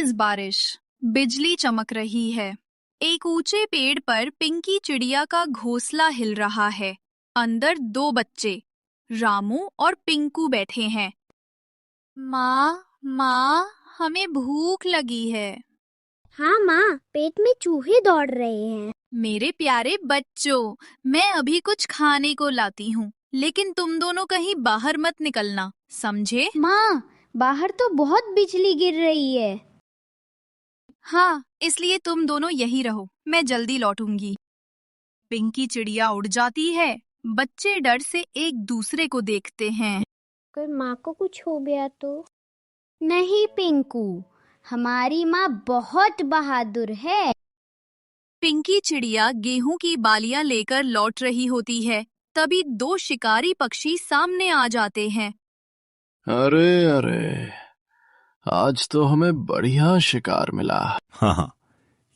तेज बारिश, बिजली चमक रही है। एक ऊंचे पेड़ पर पिंकी चिड़िया का घोंसला हिल रहा है। अंदर दो बच्चे, रामू और पिंकू बैठे हैं। माँ, माँ, हमें भूख लगी है। हाँ माँ, पेट में चूहे दौड़ रहे हैं। मेरे प्यारे बच्चों, मैं अभी कुछ खाने को लाती हूँ, लेकिन तुम दोनों कहीं बाहर मत निकलना, समझे? माँ, बाहर तो बहुत बिजली गिर रही है। हाँ, इसलिए तुम दोनों यही रहो, मैं जल्दी लौटूंगी। पिंकी चिड़िया उड़ जाती है। बच्चे डर से एक दूसरे को देखते हैं। अगर माँ को कुछ हो गया तो? नहीं पिंकू, हमारी माँ बहुत बहादुर है। पिंकी चिड़िया गेहूं की बालियां लेकर लौट रही होती है। तभी दो शिकारी पक्षी सामने आ जाते हैं। अरे अरे, आज तो हमें बढ़िया शिकार मिला। हाँ हाँ,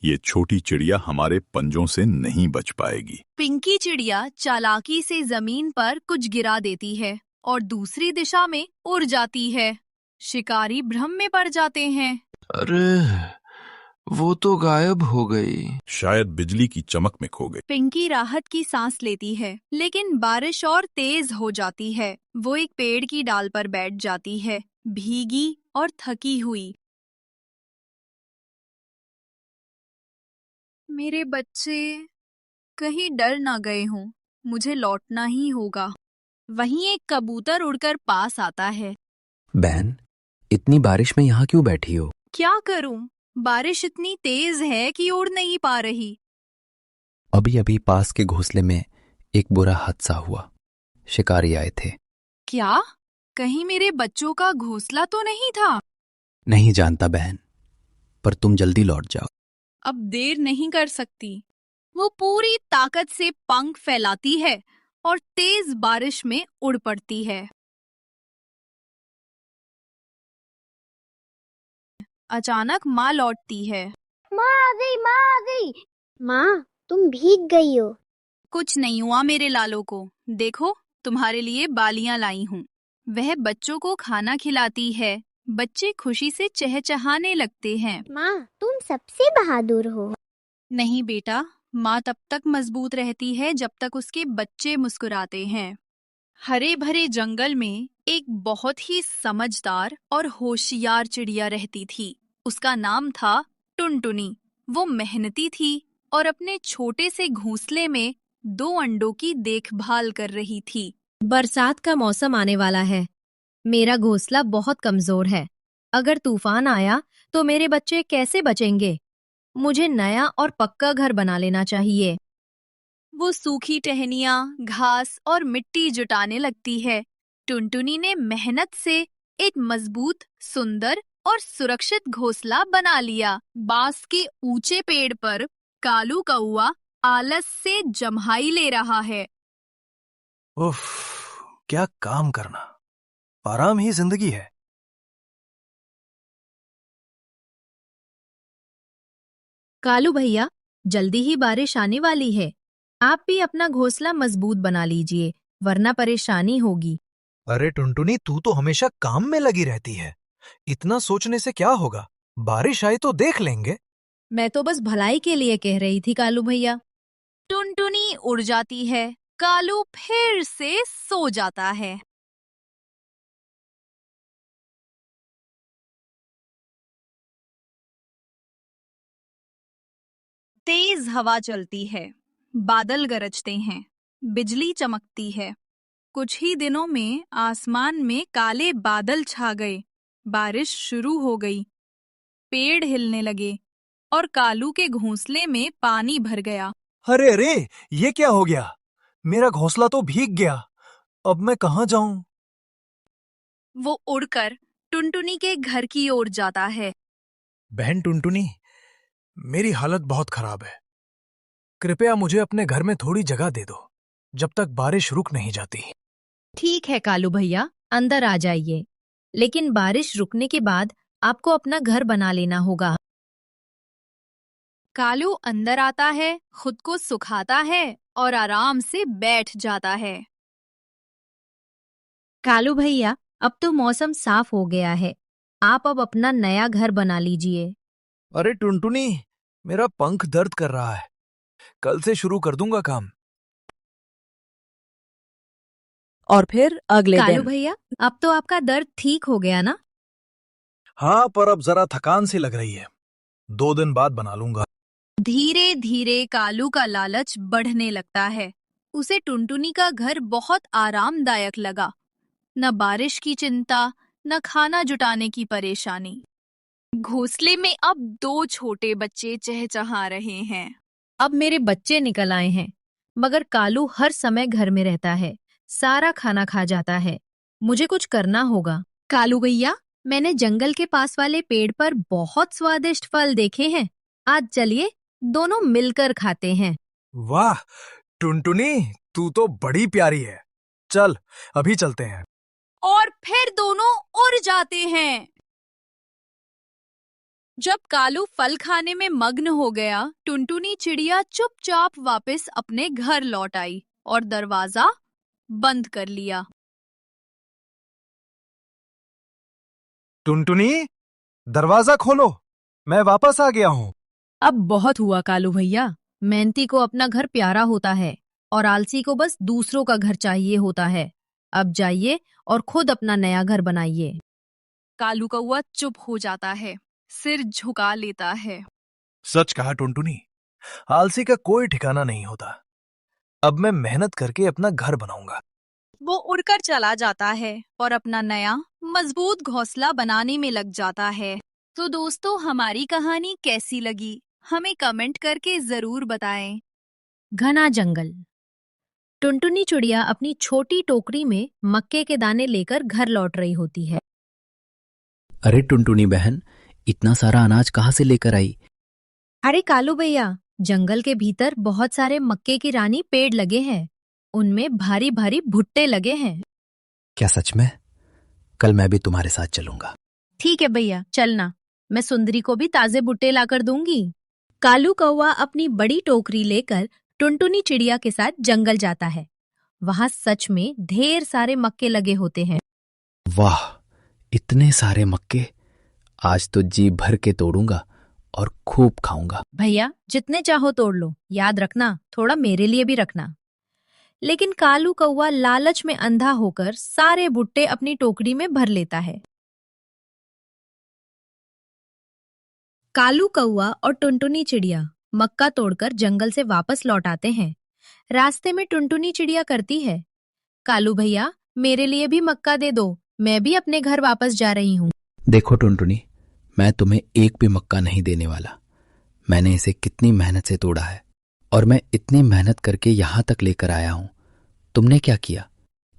ये छोटी चिड़िया हमारे पंजों से नहीं बच पाएगी। पिंकी चिड़िया चालाकी से जमीन पर कुछ गिरा देती है और दूसरी दिशा में उड़ जाती है। शिकारी भ्रम में पड़ जाते हैं। अरे, वो तो गायब हो गई। शायद बिजली की चमक में खो गई। पिंकी राहत की सांस लेती है, लेकिन बारिश और तेज हो जाती है। वो एक पेड़ की डाल पर बैठ जाती है, भीगी और थकी हुई। मेरे बच्चे कहीं डर ना गए हों, मुझे लौटना ही होगा। वहीं एक कबूतर उड़कर पास आता है। बहन, इतनी बारिश में यहाँ क्यों बैठी हो? क्या करूं? बारिश इतनी तेज है कि उड़ नहीं पा रही। अभी अभी पास के घोंसले में एक बुरा हादसा हुआ। शिकारी आए थे। क्या? कहीं मेरे बच्चों का घोंसला तो नहीं था? नहीं जानता बहन, पर तुम जल्दी लौट जाओ। अब देर नहीं कर सकती। वो पूरी ताकत से पंख फैलाती है और तेज बारिश में उड़ पड़ती है। अचानक माँ लौटती है। माँ आ गई, माँ आ गई। माँ, तुम भीग गई हो। कुछ नहीं हुआ मेरे लालों को। देखो, तुम्हारे लिए बालियां लाई हूँ। वह बच्चों को खाना खिलाती है। बच्चे खुशी से चहचहाने लगते हैं। माँ, तुम सबसे बहादुर हो। नहीं बेटा, माँ तब तक मजबूत रहती है जब तक उसके बच्चे मुस्कुराते हैं। हरे भरे जंगल में एक बहुत ही समझदार और होशियार चिड़िया रहती थी। उसका नाम था टुनटुनी। वो मेहनती थी और अपने छोटे से घोंसले में 2 अंडों की देखभाल कर रही थी। बरसात का मौसम आने वाला है। मेरा घोंसला बहुत कमजोर है। अगर तूफान आया तो मेरे बच्चे कैसे बचेंगे? मुझे नया और पक्का घर बना लेना चाहिए। वो सूखी टहनियां, घास और मिट्टी जुटाने लगती है। टुनटुनी ने मेहनत से एक मजबूत, सुंदर और सुरक्षित घोंसला बना लिया। बांस के ऊंचे पेड़ पर कालू कौआ आलस से जम्हाई ले रहा है। उफ, क्या काम करना। आराम ही जिंदगी है। कालू भैया, जल्दी ही बारिश आने वाली है। आप भी अपना घोंसला मजबूत बना लीजिए, वरना परेशानी होगी। अरे टुनटुनी, तू तो हमेशा काम में लगी रहती है। इतना सोचने से क्या होगा? बारिश आई तो देख लेंगे। मैं तो बस भलाई के लिए कह रही थी कालू भैया। टुनटुनी उड़ जाती है। कालू फिर से सो जाता है। तेज हवा चलती है, बादल गरजते हैं, बिजली चमकती है। कुछ ही दिनों में आसमान में काले बादल छा गए। बारिश शुरू हो गई। पेड़ हिलने लगे और कालू के घोंसले में पानी भर गया। अरे अरे, ये क्या हो गया? मेरा घोंसला तो भीग गया। अब मैं कहाँ जाऊं? वो उड़कर टुनटुनी के घर की ओर जाता है। बहन टुनटुनी, मेरी हालत बहुत खराब है। कृपया मुझे अपने घर में थोड़ी जगह दे दो, जब तक बारिश रुक नहीं जाती। ठीक है कालू भैया, अंदर आ जाइए। लेकिन बारिश रुकने के बाद आपको अपना घर बना लेना होगा। कालू अंदर आता है, खुद को सुखाता है और आराम से बैठ जाता है। कालू भैया, अब तो मौसम साफ हो गया है। आप अब अपना नया घर बना लीजिए। अरे टुनटुनी, मेरा पंख दर्द कर रहा है। कल से शुरू कर दूंगा काम। और फिर अगले कालू दिन। भैया, अब तो आपका दर्द ठीक हो गया ना? हाँ, पर अब जरा थकान सी लग रही है। 2 दिन बाद बना लूंगा। धीरे धीरे कालू का लालच बढ़ने लगता है। उसे टुनटुनी का घर बहुत आरामदायक लगा। न बारिश की चिंता, न खाना जुटाने की परेशानी। घोंसले में अब 2 छोटे बच्चे चहचहा रहे हैं। अब मेरे बच्चे निकल आए हैं, मगर कालू हर समय घर में रहता है, सारा खाना खा जाता है। मुझे कुछ करना होगा। कालू भैया, मैंने जंगल के पास वाले पेड़ पर बहुत स्वादिष्ट फल देखे हैं। आज चलिए दोनों मिलकर खाते हैं। वाह टुनटुनी, तू तो बड़ी प्यारी है। चल, अभी चलते हैं। और फिर दोनों उड़ जाते हैं। जब कालू फल खाने में मग्न हो गया, टुनटुनी चिड़िया चुपचाप वापस अपने घर लौट आई और दरवाजा बंद कर लिया। टुनटुनी, दरवाजा खोलो, मैं वापस आ गया हूँ। अब बहुत हुआ कालू भैया। मेहनती को अपना घर प्यारा होता है और आलसी को बस दूसरों का घर चाहिए होता है। अब जाइए और खुद अपना नया घर बनाइए। कालू कौआ चुप हो जाता है, सिर झुका लेता है। सच कहा टुनटुनी, आलसी का कोई ठिकाना नहीं होता। अब मैं मेहनत करके अपना घर बनाऊंगा। वो उड़कर चला जाता है और अपना नया मजबूत घोंसला बनाने में लग जाता है। तो दोस्तों, हमारी कहानी कैसी लगी हमें कमेंट करके जरूर बताएं। घना जंगल। टुनटुनी चिड़िया अपनी छोटी टोकरी में मक्के के दाने लेकर घर लौट रही होती है। अरे टुनटुनी बहन, इतना सारा अनाज कहाँ से लेकर आई? अरे कालू भैया, जंगल के भीतर बहुत सारे मक्के की रानी पेड़ लगे हैं। उनमें भारी भारी भुट्टे लगे हैं। क्या सच में? कल मैं भी तुम्हारे साथ चलूंगा। ठीक है भैया, चलना। मैं सुंदरी को भी ताजे भुट्टे लाकर दूंगी। कालू कौवा अपनी बड़ी टोकरी लेकर टुनटुनी चिड़िया के साथ जंगल जाता है। वहां सच में ढेर सारे मक्के लगे होते हैं। वाह, इतने सारे मक्के! आज तो जी भर के तोड़ूंगा और खूब खाऊंगा। भैया, जितने चाहो तोड़ लो, याद रखना थोड़ा मेरे लिए भी रखना। लेकिन कालू कौवा लालच में अंधा होकर सारे भुट्टे अपनी टोकरी में भर लेता है। कालू कौवा और टुनटुनी चिड़िया मक्का तोड़कर जंगल से वापस लौट आते हैं। रास्ते में टुनटुनी चिड़िया करती है, कालू भैया, मेरे लिए भी मक्का दे दो, मैं भी अपने घर वापस जा रही हूँ। देखो टुनटुनी, मैं तुम्हें एक भी मक्का नहीं देने वाला। मैंने इसे कितनी मेहनत से तोड़ा है और मैं इतनी मेहनत करके यहाँ तक लेकर आया हूँ। तुमने क्या किया?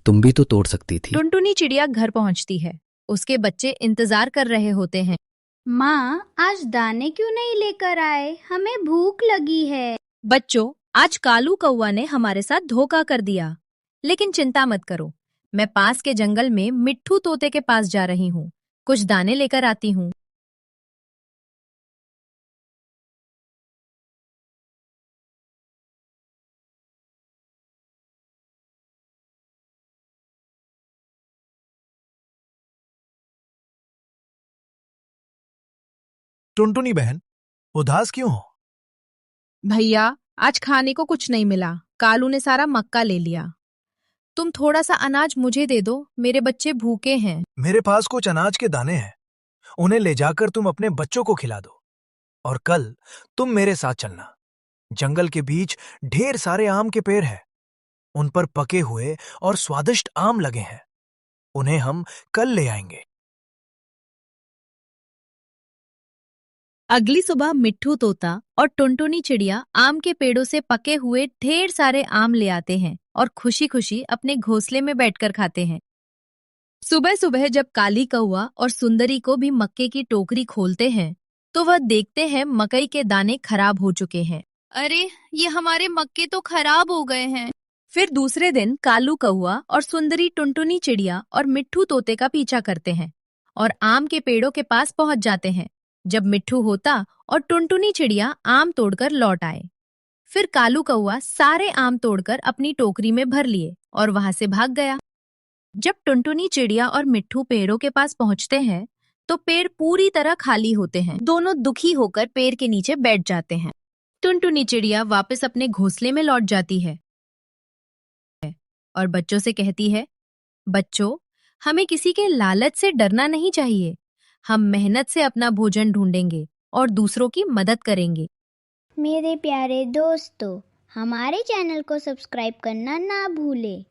तुम भी तो तोड़ सकती थी। टुनटुनी चिड़िया घर पहुँचती है। उसके बच्चे इंतजार कर रहे होते हैं। माँ, आज दाने क्यों नहीं लेकर आए? हमें भूख लगी है। बच्चों, आज कालू कौवा ने हमारे साथ धोखा कर दिया। लेकिन चिंता मत करो, मैं पास के जंगल में मिट्ठू तोते के पास जा रही हूँ। कुछ दाने लेकर आती हूँ। टुनटुनी बहन, उदास क्यों हो? भैया, आज खाने को कुछ नहीं मिला। कालू ने सारा मक्का ले लिया। तुम थोड़ा सा अनाज मुझे दे दो, मेरे बच्चे भूखे हैं। मेरे पास कुछ अनाज के दाने हैं, उन्हें ले जाकर तुम अपने बच्चों को खिला दो। और कल तुम मेरे साथ चलना। जंगल के बीच ढेर सारे आम के पेड़ हैं। उन पर पके हुए और स्वादिष्ट आम लगे हैं। उन्हें हम कल ले आएंगे। अगली सुबह मिट्ठू तोता और टुनटुनी चिड़िया आम के पेड़ों से पके हुए ढेर सारे आम ले आते हैं और खुशी खुशी अपने घोंसले में बैठकर खाते हैं। सुबह सुबह जब काली कौवा और सुंदरी को भी मक्के की टोकरी खोलते हैं, तो वह देखते हैं मकई के दाने खराब हो चुके हैं। अरे, ये हमारे मक्के तो खराब हो गए हैं। फिर दूसरे दिन कालू कौवा और सुंदरी टुनटुनी चिड़िया और मिट्ठू तोते का पीछा करते हैं और आम के पेड़ों के पास पहुंच जाते हैं। जब मिट्ठू होता और टुनटुनी चिड़िया आम तोड़कर लौट आए, फिर कालू कौवा सारे आम तोड़कर अपनी टोकरी में भर लिए और वहां से भाग गया। जब टुनटुनी चिड़िया और मिट्ठू पेड़ों के पास पहुंचते हैं, तो पेड़ पूरी तरह खाली होते हैं। दोनों दुखी होकर पेड़ के नीचे बैठ जाते हैं। टुनटुनी चिड़िया वापस अपने घोंसले में लौट जाती है और बच्चों से कहती है, बच्चों, हमें किसी के लालच से डरना नहीं चाहिए। हम मेहनत से अपना भोजन ढूंढेंगे और दूसरों की मदद करेंगे। मेरे प्यारे दोस्तों, हमारे चैनल को सब्सक्राइब करना ना भूलें।